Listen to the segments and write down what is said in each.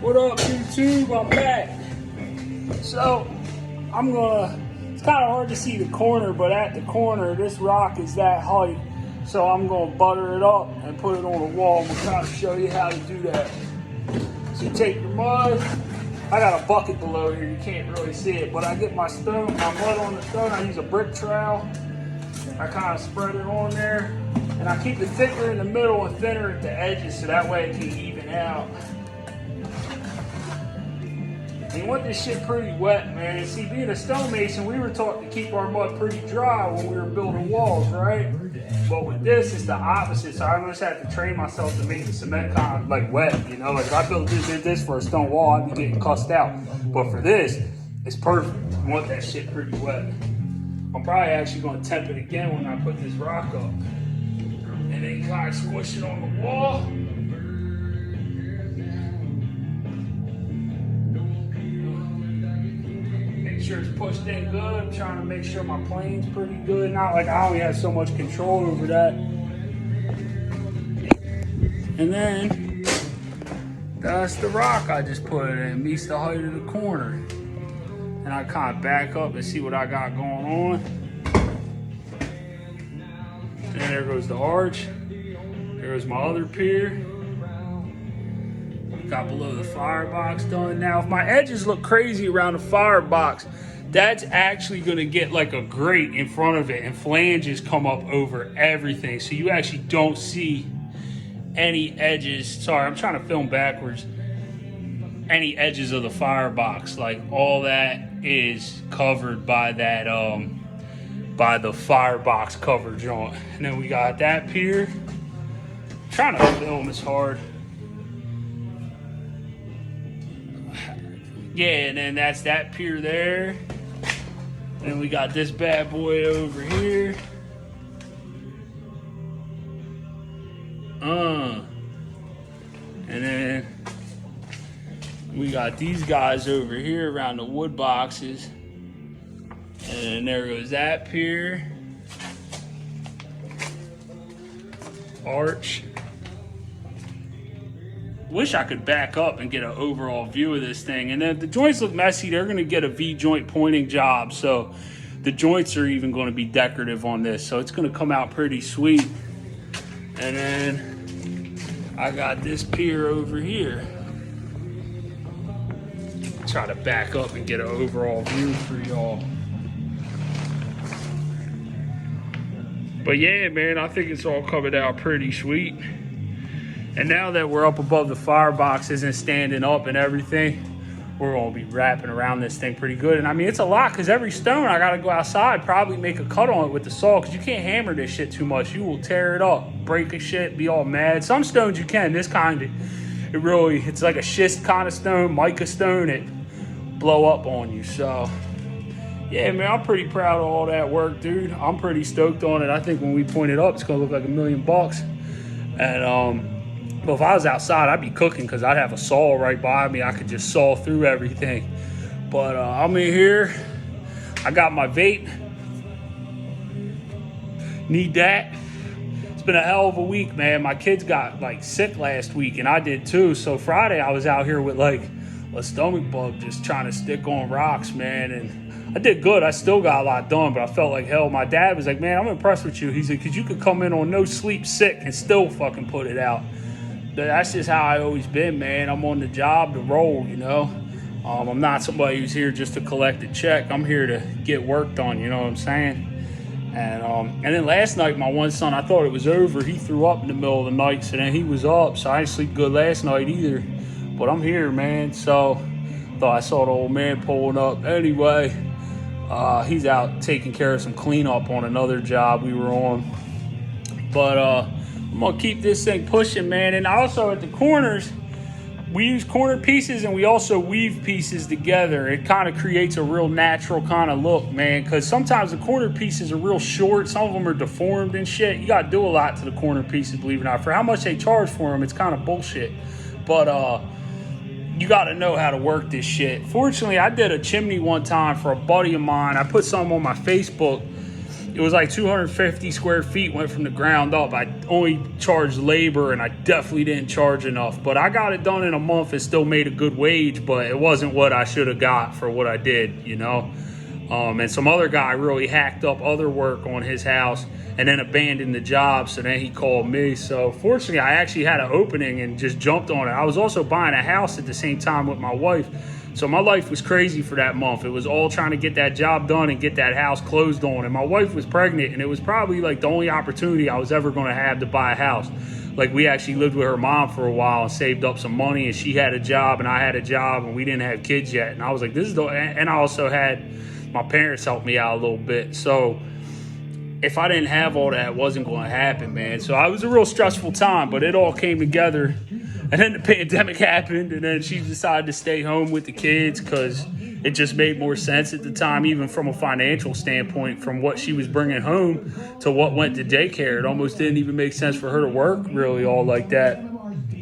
What up, YouTube? I'm back. So, it's kind of hard to see the corner, but at the corner, this rock is that height. So I'm gonna butter it up and put it on the wall. I'm gonna kind of show you how to do that. So you take your mud. I got a bucket below here, you can't really see it, but I get my mud on the stone. I use a brick trowel. I kind of spread it on there, and I keep it thicker in the middle and thinner at the edges, so that way it can even out. And you want this shit pretty wet, man. See, being a stonemason, we were taught to keep our mud pretty dry when we were building walls, right? But with this, it's the opposite. So I just have to train myself to make the cement kind of like wet, you know? Like if I did this for a stone wall, I'd be getting cussed out. But for this, it's perfect. You want that shit pretty wet. I'm probably actually gonna temp it again when I put this rock up. And then kind of squish it on the wall. Make sure it's pushed in good. I'm trying to make sure my plane's pretty good. Not like I only have so much control over that. And then that's the rock I just put it in. Meets the height of the corner. And I kind of back up and see what I got going on. And there goes the arch. There's my other pier. Got below the firebox done. Now, if my edges look crazy around the firebox, that's actually gonna get like a grate in front of it, and flanges come up over everything. So you actually don't see any edges. Sorry, I'm trying to film backwards. Any edges of the firebox, like all that is covered by that, by the firebox cover joint. And then we got that pier. I'm trying to film this hard. Yeah, and then that's that pier there. Then we got this bad boy over here. And then we got these guys over here around the wood boxes. And then there goes that pier. Arch. Wish I could back up and get an overall view of this thing. And then if the joints look messy, they're gonna get a V-joint pointing job. So the joints are even gonna be decorative on this. So it's gonna come out pretty sweet. And then I got this pier over here. Try to back up and get an overall view for y'all. But yeah, man, I think it's all coming out pretty sweet. And now that we're up above the fireboxes and standing up and everything, we're gonna be wrapping around this thing pretty good. And I mean, it's a lot, because every stone I gotta go outside, probably make a cut on it with the saw, because you can't hammer this shit too much. You will tear it up, break a shit, be all mad. Some stones you can, this kind of, it's like a schist kind of stone, mica stone, it blow up on you. So yeah, man, I'm pretty proud of all that work, dude. I'm pretty stoked on it. I think when we point it up, it's gonna look like $1 million. And but if I was outside, I'd be cooking, because I'd have a saw right by me. I could just saw through everything. But I'm in here. I got my vape. Need that. It's been a hell of a week, man. My kids got like sick last week, and I did too. So Friday, I was out here with like a stomach bug, just trying to stick on rocks, man. And I did good. I still got a lot done, but I felt like hell. My dad was like, man, I'm impressed with you. He said, because you could come in on no sleep sick and still fucking put it out. That's just how I always been, man. I'm on the job to roll, you know. I'm not somebody who's here just to collect a check. I'm here to get work done, you know what I'm saying? And then last night, my one son, I thought it was over. He threw up in the middle of the night, so then he was up. So I didn't sleep good last night either. But I'm here, man. So thought I saw the old man pulling up. Anyway, he's out taking care of some cleanup on another job we were on. But I'm gonna keep this thing pushing, man. And also at the corners, we use corner pieces and we also weave pieces together. It kind of creates a real natural kind of look, man, because sometimes the corner pieces are real short. Some of them are deformed and shit. You gotta do a lot to the corner pieces, believe it or not. For how much they charge for them, it's kind of bullshit. But you gotta know how to work this shit. Fortunately, I did a chimney one time for a buddy of mine. I put some on my Facebook. it was like 250 square feet went from the ground up. I only charged labor, and I definitely didn't charge enough. But I got it done in a month and still made a good wage, but it wasn't what I should have got for what I did, you know. And some other guy really hacked up other work on his house and then abandoned the job. So then he called me. So fortunately, I actually had an opening and just jumped on it. I was also buying a house at the same time with my wife. So my life was crazy for that month. It was all trying to get that job done and get that house closed on. And my wife was pregnant, and it was probably like the only opportunity I was ever going to have to buy a house. Like, we actually lived with her mom for a while and saved up some money, and she had a job and I had a job, and we didn't have kids yet. And I was like, this is the, and I also had my parents help me out a little bit. So if I didn't have all that, it wasn't going to happen, man. So it was a real stressful time, but it all came together. And then the pandemic happened, and then she decided to stay home with the kids because it just made more sense at the time, even from a financial standpoint, from what she was bringing home to what went to daycare. It almost didn't even make sense for her to work really all like that.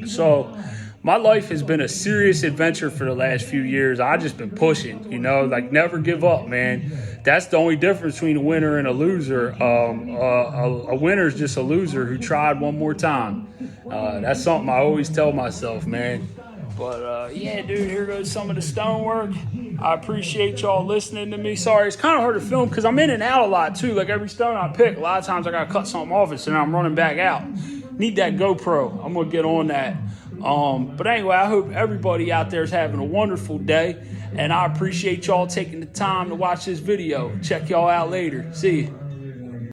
So my life has been a serious adventure for the last few years. I've just been pushing, you know, like never give up, man. That's the only difference between a winner and a loser. A winner is just a loser who tried one more time. That's something I always tell myself, man. But yeah, dude, here goes some of the stonework. I appreciate y'all listening to me. Sorry, it's kind of hard to film because I'm in and out a lot too. Like every stone I pick, a lot of times I got to cut something off it, so now I'm running back out. Need that GoPro. I'm going to get on that. But anyway, I hope everybody out there is having a wonderful day. And I appreciate y'all taking the time to watch this video. Check y'all out later. See you.